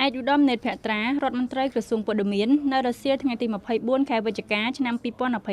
ឯកឧត្តមនេតភក្ត្រារដ្ឋមន្ត្រីក្រសួងព័ត៌មាននៅរសៀលថ្ងៃទី24ខែវិច្ឆិកាឆ្នាំ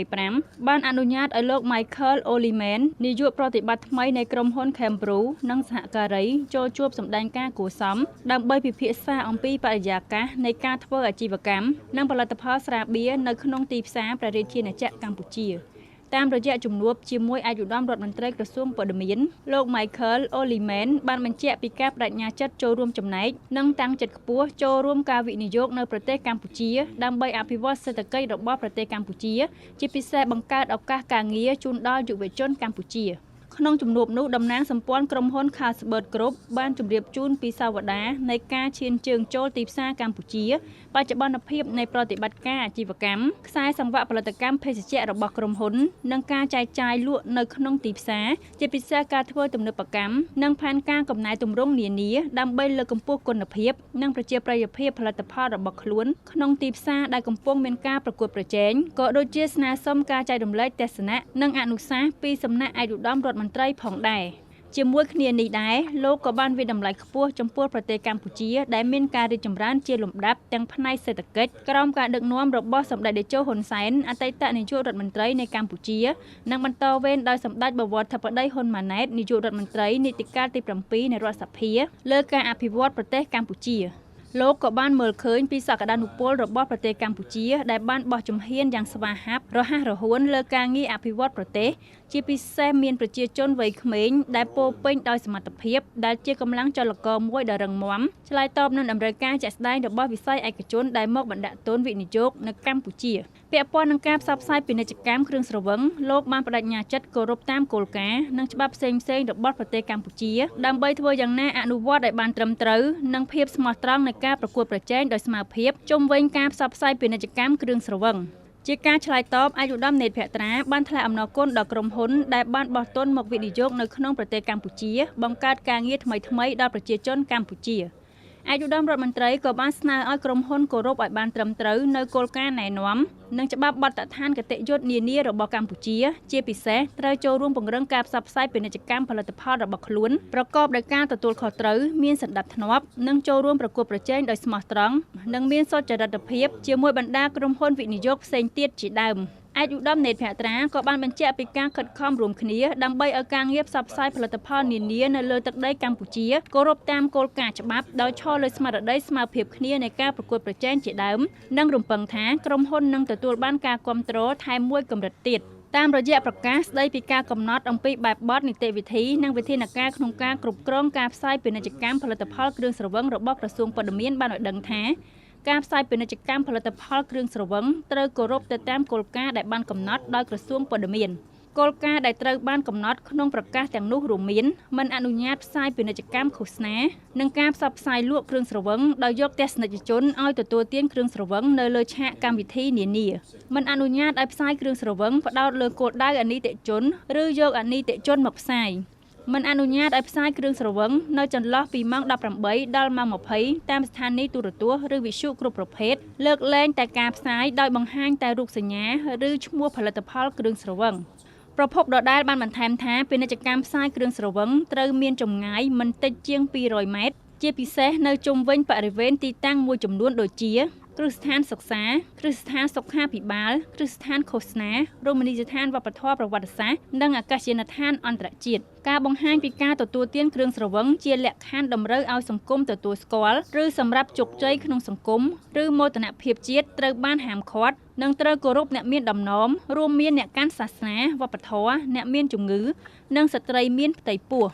2025បានអនុញ្ញាតឲ្យលោក Michael Oliman នាយកប្រតិបត្តិថ្មីនៃក្រុមហ៊ុន Cambrew និងសហការីចូលជួបសម្ដែងការគួរសមដើម្បីពិភាក្សាអំពីបរិយាកាសនៃការធ្វើអាជីវកម្មនិងផលិតផលស្រាបៀរនៅក្នុងទីផ្សារព្រះរាជាណាចក្រកម្ពុជាតាមរយៈជំនួបជាមួយឯកឧត្តមរដ្ឋមន្ត្រីក្រសួងព័ត៌មានលោក Michael Oliman បានបញ្ជាក់ពីការបដិញ្ញាចិត្តចូលរួមចំណែកនិងតាំងចិត្តខ្ពស់ចូលរួមការវិនិយោគនៅប្រទេសកម្ពុជាដើម្បីអភិវឌ្ឍសេដ្ឋកិច្ចរបស់ប្រទេសកម្ពុជាជាពិសេសបង្កើតឱកាសការងារជូនដល់យុវជនកម្ពុជាក្នុងជំនួបនោះតំណាងសម្ព័ន្ធក្រុមហ៊ុន Carlsberg Group បានជម្រាបជូនពីសាវតានៃការឈានជើងចូលទីផ្សារកម្ពុជាបច្ចុប្បន្នភាពនៃប្រតិបត្តិការអាជីវកម្មខ្សែសង្វាក់ផលិតកម្មភេសជ្ជៈរបស់ក្រុមហ៊ុននិងការចែកចាយលក់នៅក្នុងទីផ្សារជាពិសេសការធ្វើទំនើបកម្មនិងផែនការកំណែទម្រង់នានាដើម្បីលើកកម្ពស់គុណភាពនិងប្រជាប្រិយភាពផលិតផលរបស់ខ្លួនក្នុងទីផ្សារដែលកំពុងមានការប្រកួតប្រជែងក៏ដូចជាស្នើសុំការចែករំលែកទស្សនៈនិងអនុសាសន៍ពីសំណាក់ឯកឧត្តមរដ្ឋមន្ត្រីផងដែរជាមួយគ្នានេះដែរលោកក៏បានវិតម្លៃខ្ពស់ចំពោះប្រទេសកម្ពុជាដែលមានការរីកចម្រើនជាលំដាប់ទាំងផ្នែកសេដ្ឋកិច្ចក្រោមការដឹកនាំរបស់សម្ដេចតេជោហ៊ុនសែនអតីតនាយករដ្ឋមន្ត្រីនៃកម្ពុជានិងបន្តវេនដោយសម្ដេចបវរធិបតីហ៊ុនម៉ាណែតនាយករដ្ឋមន្ត្រីនីតិកាលទី7នៃរដ្ឋសភាលើការអភិវឌ្ឍប្រទេសកម្ពុជាលោកក៏បានមើលឃើញពីសក្តានុពលរបស់ប្រទេសកម្ពុជាដែលបានបោះជំហានយ៉ាងស្វាហាប់រហ័សរហួនលើការងារអភិវឌ្ឍប្រទេសជាពិសេសមានប្រជាជនវ័យក្មេងដែលពោរពេញដោយសមត្ថភាពដែលជាកម្លាំងចលករមួយដ៏រឹងមាំឆ្លើយតបនឹងតម្រូវការជាក់ស្ដែងរបស់វិស័យឯកជនដែលមកបណ្ដាក់ទុនវិនិយោគនៅកម្ពុជាពាក់ព័ន្ធនឹងការផ្សព្វផ្សាយពាណិជ្ជកម្មគ្រឿងស្រវឹងលោកបានបដិញ្ញាចិត្តគោរពតាមគោលការណ៍និងច្បាប់ផ្សេងៗរបស់ប្រទេសកម្ពុជាដើម្បីធ្វើយ៉ាងណាអនុវត្តឲ្យបានត្រឹមត្រូវនិងភាពស្មោះត្រង់នៃការប្រកួតប្រជែងដោយស្មើភាពជុំវិញការផ្សព្វផ្សាយពាណិជ្ជកម្មគ្រឿងស្រវឹងជាការឆ្លើយតបឯកឧត្តមនេតភក្ត្រាបានថ្លែងអំណរគុណដល់ក្រុមហ៊ុនដែលបានបោះទុនមកវិនិយោគនៅក្នុងប្រទេសកម្ពុជាបង្កើតការងារថ្មីៗដល់ប្រជាជនកម្ពុជាឯកឧត្តមរដ្ឋមន្ត្រីក៏បានស្នើឲ្យក្រុមហ៊ុនគោរពឲ្យបានត្រឹមត្រូវនៅគោលការណ៍ណែនាំនិងច្បាប់បទដ្ឋានគតិយុត្តនានារបស់កម្ពុជាជាពិសេសត្រូវចូលរួមពង្រឹងការផ្សព្វផ្សាយពាណិជ្ជកម្មផលិតផលរបស់ខ្លួនប្រកបដោយការទទួលខុសត្រូវមានសណ្ដាប់ធ្នាប់និងចូលរួមប្រកួតប្រជែងដោយស្មោះត្រង់និងមានសុចរិតភាពជាមួយបណ្ដាក្រុមហ៊ុនវិនិយោគផ្សេងទៀតជាដើមឯកឧត្តមនេតភក្ត្រាក៏បានបញ្ជាក់ពីការខិតខំរួមគ្នាដើម្បីឲ្យការងារផ្សព្វផ្សាយផលិតផលនានានៅលើទឹកដីកម្ពុជាគោរពតាមគោលការណ៍ច្បាប់ដោយឈរលើស្មារតីស្មើភាពគ្នានៃការប្រកួតប្រជែងជាដើមនិងរំពឹងថាក្រុមហ៊ុននឹងទទួលបានការគាំទ្រថែមមួយកម្រិតទៀតតាមរយៈប្រកាសស្ដីពីការកំណត់អំពីបែបបទនីតិវិធីនិងវិធានការក្នុងការគ្រប់គ្រងការផ្សាយពាណិជ្ជកម្មផលិតផលគ្រឿងស្រវឹងរបស់ក្រសួងព័ត៌មានបានឲ្យដឹងថាការផ្សាយពាណិជ្ជកម្មផលិតផលគ្រឿងស្រវឹងត្រូវគោរពទៅតាមគោលការណ៍ដែលបានកំណត់ដោយក្រសួងព័ត៌មានគោលការណ៍ដែលត្រូវបានកំណត់ក្នុងប្រកាសទាំងនោះរួមមានមិនអនុញ្ញាតផ្សាយពាណិជ្ជកម្មឃោសនានិងការផ្សព្វផ្សាយលក់គ្រឿងស្រវឹងដោយយកទស្សនិកជនឲ្យទទួលទានគ្រឿងស្រវឹងនៅលើឆាកកម្មវិធីនានាមិនអនុញ្ញាតឲ្យផ្សាយគ្រឿងស្រវឹងផ្ដោតលើគោលដៅអនីតិជនឬយកអនីតិជនមកផ្សាយមិនអនុញ្ញាតឲ្យផ្សាយគ្រឿងស្រវឹងនៅចន្លោះពីម៉ោង18ដល់ម៉ោង20តាមស្ថានីយទូរទស្សន៍ឬវិទ្យុគ្រប់ប្រភេទលើកលែងតែការផ្សាយដោយបង្ហាញតែរូបសញ្ញាឬឈ្មោះផលិតផលគ្រឿងស្រវឹងប្រភពដដែលបានបន្ថែមថាពាណិជ្ជកម្មផ្សាយគ្រឿងស្រវឹងត្រូវមានចម្ងាយមិនតិចជាង200ម៉ែត្រជាពិសេសនៅជុំវិញបរិវេណទីតាំងមួយចំនួនដូចជាគ្រឹះស្ថានសិក្សាគ្រឹះស្ថានសុខាភិបាលគ្រឹះស្ថានឃោសនារមណីយដ្ឋានវប្បធម៌ប្រវត្តិសាស្ត្រនិងអាកាសយានដ្ឋានអន្តរជាតិការបង្ហាញពីការទទួលទានគ្រឿងស្រវឹងជាលក្ខខណ្ឌតម្រូវឲ្យសង្គមទទួលស្គាល់ឬសម្រាប់ជោគជ័យក្នុងសង្គមឬមោទនភាពជាតិត្រូវបានហាមឃាត់និងត្រូវគោរពអ្នកមានដំណំរួមមានអ្នកកាន់សាសនាវប្បធម៌អ្នកមានជំងឺនិងស្ត្រីមានផ្ទៃពោះ